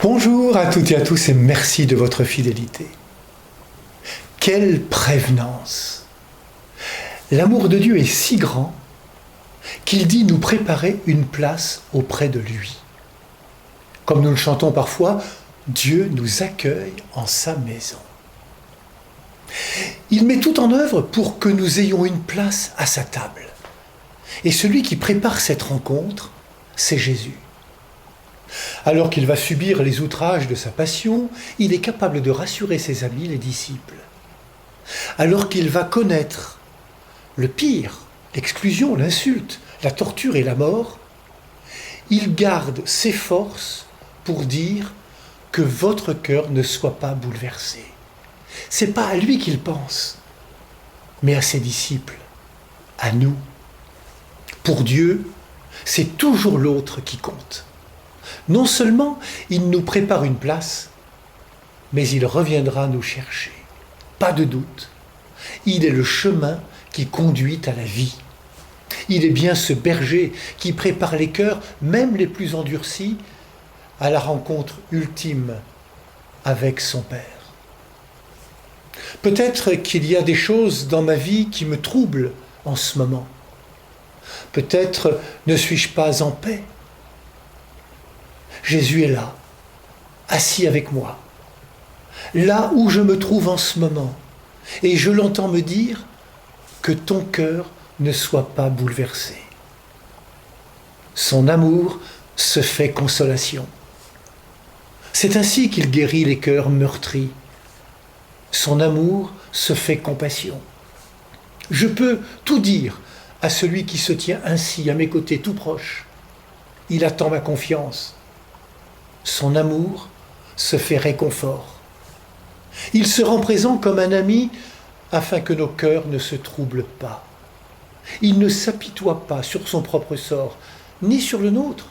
Bonjour à toutes et à tous et merci de votre fidélité. Quelle prévenance! L'amour de Dieu est si grand qu'il dit nous préparer une place auprès de lui. Comme nous le chantons parfois, Dieu nous accueille en sa maison. Il met tout en œuvre pour que nous ayons une place à sa table. Et celui qui prépare cette rencontre, c'est Jésus. Alors qu'il va subir les outrages de sa passion, il est capable de rassurer ses amis, les disciples. Alors qu'il va connaître le pire, l'exclusion, l'insulte, la torture et la mort, il garde ses forces pour dire que votre cœur ne soit pas bouleversé. C'est pas à lui qu'il pense, mais à ses disciples, à nous. Pour Dieu, c'est toujours l'autre qui compte. Non seulement il nous prépare une place, mais il reviendra nous chercher. Pas de doute, il est le chemin qui conduit à la vie. Il est bien ce berger qui prépare les cœurs, même les plus endurcis, à la rencontre ultime avec son Père. Peut-être qu'il y a des choses dans ma vie qui me troublent en ce moment. Peut-être ne suis-je pas en paix. Jésus est là, assis avec moi, là où je me trouve en ce moment, et je l'entends me dire que ton cœur ne soit pas bouleversé. Son amour se fait consolation. C'est ainsi qu'il guérit les cœurs meurtris. Son amour se fait compassion. Je peux tout dire à celui qui se tient ainsi à mes côtés, tout proche. Il attend ma confiance. Son amour se fait réconfort. Il se rend présent comme un ami afin que nos cœurs ne se troublent pas. Il ne s'apitoie pas sur son propre sort, ni sur le nôtre.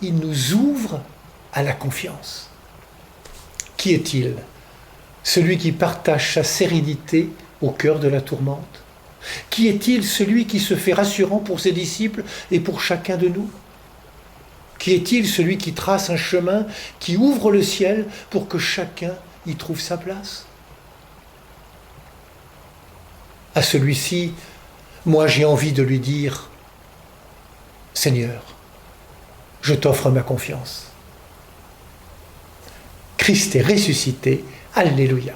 Il nous ouvre à la confiance. Qui est-il? Celui qui partage sa sérénité au cœur de la tourmente? Qui est-il celui qui se fait rassurant pour ses disciples et pour chacun de nous? Qui est-il celui qui trace un chemin, qui ouvre le ciel pour que chacun y trouve sa place? À celui-ci, moi j'ai envie de lui dire « Seigneur, je t'offre ma confiance. » Christ est ressuscité, Alléluia.